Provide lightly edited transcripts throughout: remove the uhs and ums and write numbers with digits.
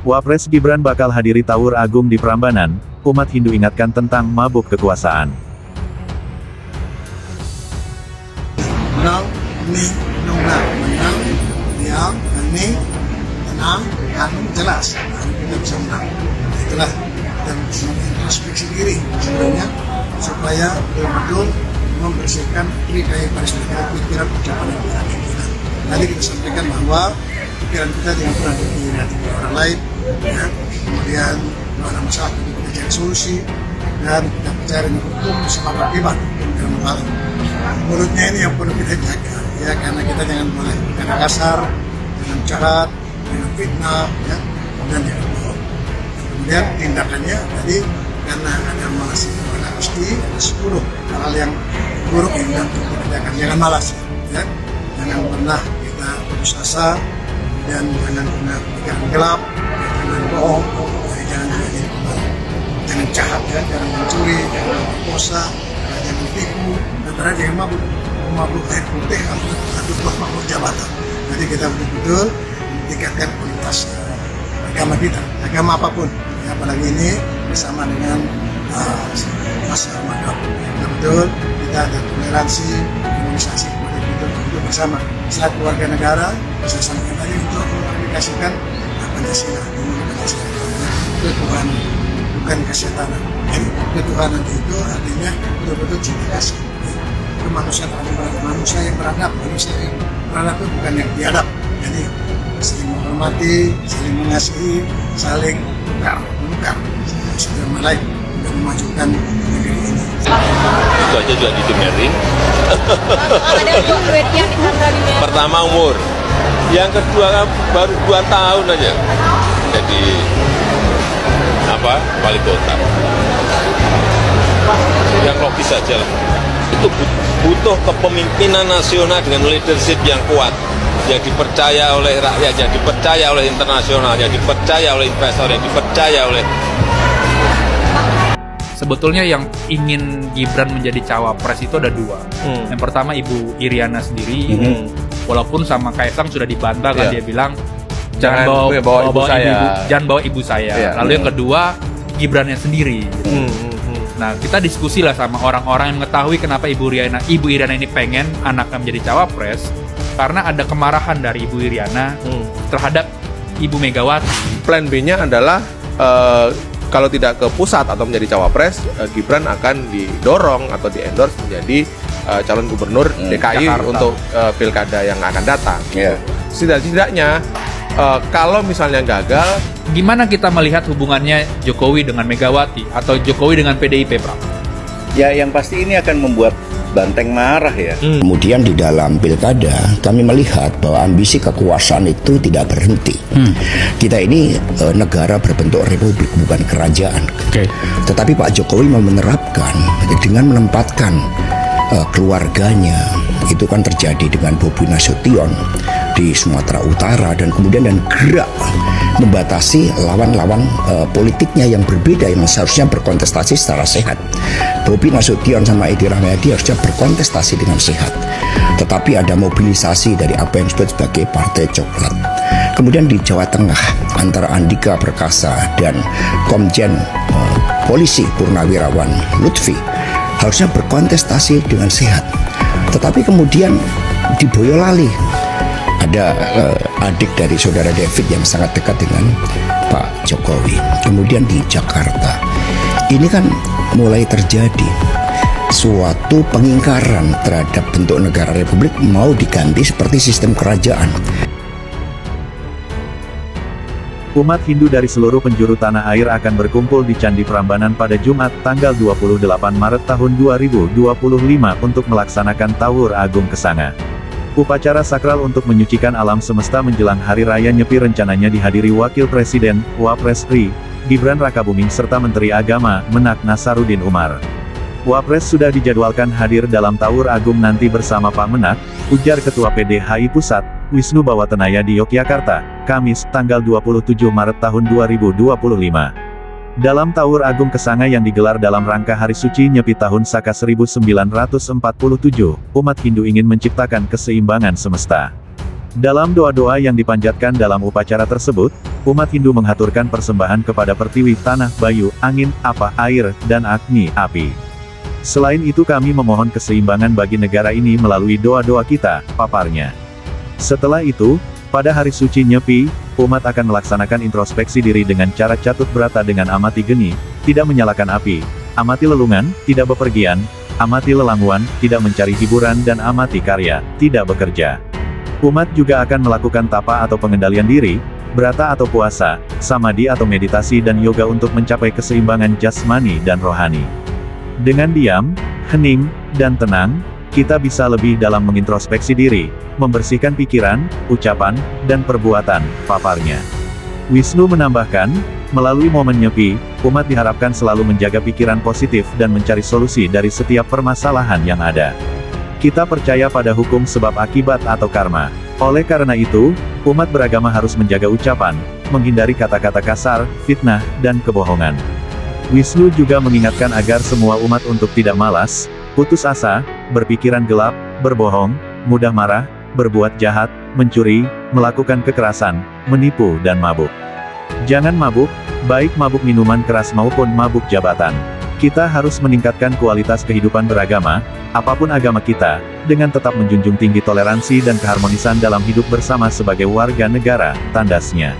Wapres Gibran bakal hadiri Tawur Agung di Prambanan, umat Hindu ingatkan tentang mabuk kekuasaan. Menang, menang, diam, hening, tenang, jelas, kita bisa menang. Itulah, dan introspeksi diri sebenarnya, supaya betul-betul membersihkan pikiran, ucapan, dan pikiran kita. Tadi kita sampaikan bahwa pikiran kita tidak pernah dihati orang lain, ya. Kemudian kalau ada masalah kita cari solusi, dan kita percaya dengan hukum sebab akibat dalam hal mulutnya ini yang perlu kita jaga, ya, karena kita jangan boleh berkata kasar, jangan jahat, jangan fitnah, ya, dan jangan bohong. Kemudian tindakannya tadi karena ada malas, pasti ada 10 hal yang buruk yang tidak perlu dikerjakan. Jangan malas, ya, jangan pernah kita putus asa, dan jangan pernah pikiran gelap, jangan bohong, jangan jadi pembalap, jangan jahat, ya, jangan mencuri, jangan berdosa, jangan tipu, dan terakhir jangan mabuk air putih atau buah mabuk jabatan. Jadi kita betul-betul meningkatkan kualitas agama kita, agama apapun, ya, apalagi ini bersama dengan masa Ramadan. Betul-betul kita ada toleransi, imunisasi kepada kita bersama. Saat keluarga negara, saya sampaikan tadi untuk mengaplikasikan Pancasila, ketuhanan, bukan kesetanan. Jadi ketuhanan itu artinya betul-betul cinta kasih. Itu manusia terhadap manusia yang beradab, manusia yang beradab itu bukan yang biadab. Jadi saling menghormati, saling mengasihi, saling menukar satu lain untuk memajukan negeri ini. Itu aja juga didengerin. Pertama umur, yang kedua baru 2 tahun aja jadi wali kota. Yang logis saja lah. Itu butuh kepemimpinan nasional dengan leadership yang kuat, yang dipercaya oleh rakyat, yang dipercaya oleh internasional, yang dipercaya oleh investor, yang dipercaya oleh. Sebetulnya yang ingin Gibran menjadi cawapres itu ada 2. Yang pertama Ibu Iriana sendiri, walaupun sama Kaisang sudah dibantah kan, dia bilang jangan bawa ibu saya. Lalu yang kedua Gibrannya sendiri. Nah, kita diskusi lah sama orang-orang yang mengetahui kenapa Ibu Iriana ini pengen anaknya menjadi cawapres, karena ada kemarahan dari Ibu Iriana terhadap Ibu Megawati. Plan B-nya adalah kalau tidak ke pusat atau menjadi cawapres, Gibran akan didorong atau di-endorse menjadi calon gubernur DKI Jakarta untuk pilkada yang akan datang. Setidaknya kalau misalnya gagal, gimana kita melihat hubungannya Jokowi dengan Megawati atau Jokowi dengan PDIP, Pak? Ya, yang pasti ini akan membuat Banteng marah, ya. Kemudian di dalam pilkada kami melihat bahwa ambisi kekuasaan itu tidak berhenti. Kita ini negara berbentuk republik, bukan kerajaan. Tetapi Pak Jokowi mau menerapkan dengan menempatkan keluarganya. Itu kan terjadi dengan Bobi Nasution di Sumatera Utara, dan kemudian gerak membatasi lawan-lawan politiknya yang berbeda yang seharusnya berkontestasi secara sehat. Bobi Nasution sama Edi Rahmayadi harusnya berkontestasi dengan sehat, tetapi ada mobilisasi dari apa yang disebut sebagai Partai Coklat. Kemudian di Jawa Tengah antara Andika Perkasa dan Komjen Polisi Purnawirawan Lutfi harusnya berkontestasi dengan sehat, tetapi kemudian di Boyolali ada adik dari saudara David yang sangat dekat dengan Pak Jokowi. Kemudian di Jakarta ini kan mulai terjadi suatu pengingkaran terhadap bentuk negara republik, mau diganti seperti sistem kerajaan. Umat Hindu dari seluruh penjuru tanah air akan berkumpul di Candi Prambanan pada Jumat, tanggal 28 Maret tahun 2025 untuk melaksanakan Tawur Agung Kesanga. Upacara sakral untuk menyucikan alam semesta menjelang Hari Raya Nyepi rencananya dihadiri Wakil Presiden, Wapres RI, Gibran Rakabuming serta Menteri Agama, Menak Nasaruddin Umar. Wapres sudah dijadwalkan hadir dalam Tawur Agung nanti bersama Pak Menak, ujar Ketua PDHI Pusat, Wisnu Bawatenaya di Yogyakarta, Kamis, tanggal 27 Maret tahun 2025. Dalam Tawur Agung Kesanga yang digelar dalam rangka Hari Suci Nyepi tahun Saka 1947, umat Hindu ingin menciptakan keseimbangan semesta. Dalam doa-doa yang dipanjatkan dalam upacara tersebut, umat Hindu menghaturkan persembahan kepada Pertiwi, tanah, bayu, angin, apa, air, dan Agni, api. Selain itu kami memohon keseimbangan bagi negara ini melalui doa-doa kita, paparnya. Setelah itu, pada hari suci Nyepi, umat akan melaksanakan introspeksi diri dengan cara catut berata dengan amati geni, tidak menyalakan api, amati lelungan, tidak bepergian, amati lelanguan, tidak mencari hiburan dan amati karya, tidak bekerja. Umat juga akan melakukan tapa atau pengendalian diri, berata atau puasa, samadhi atau meditasi dan yoga untuk mencapai keseimbangan jasmani dan rohani. Dengan diam, hening, dan tenang, kita bisa lebih dalam mengintrospeksi diri, membersihkan pikiran, ucapan, dan perbuatan, paparnya. Wisnu menambahkan, melalui momen Nyepi, umat diharapkan selalu menjaga pikiran positif dan mencari solusi dari setiap permasalahan yang ada. Kita percaya pada hukum sebab akibat atau karma. Oleh karena itu, umat beragama harus menjaga ucapan, menghindari kata-kata kasar, fitnah, dan kebohongan. Wisnu juga mengingatkan agar semua umat untuk tidak malas, putus asa, berpikiran gelap, berbohong, mudah marah, berbuat jahat, mencuri, melakukan kekerasan, menipu dan mabuk. Jangan mabuk, baik mabuk minuman keras maupun mabuk jabatan. Kita harus meningkatkan kualitas kehidupan beragama, apapun agama kita, dengan tetap menjunjung tinggi toleransi dan keharmonisan dalam hidup bersama sebagai warga negara, tandasnya.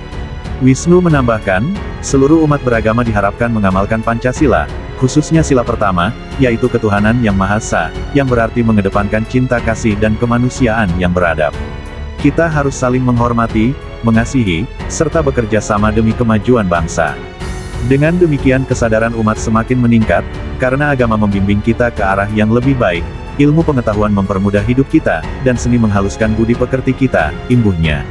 Wisnu menambahkan, seluruh umat beragama diharapkan mengamalkan Pancasila, khususnya sila pertama, yaitu ketuhanan yang Maha Esa, yang berarti mengedepankan cinta kasih dan kemanusiaan yang beradab. Kita harus saling menghormati, mengasihi, serta bekerja sama demi kemajuan bangsa. Dengan demikian kesadaran umat semakin meningkat, karena agama membimbing kita ke arah yang lebih baik, ilmu pengetahuan mempermudah hidup kita, dan seni menghaluskan budi pekerti kita, imbuhnya.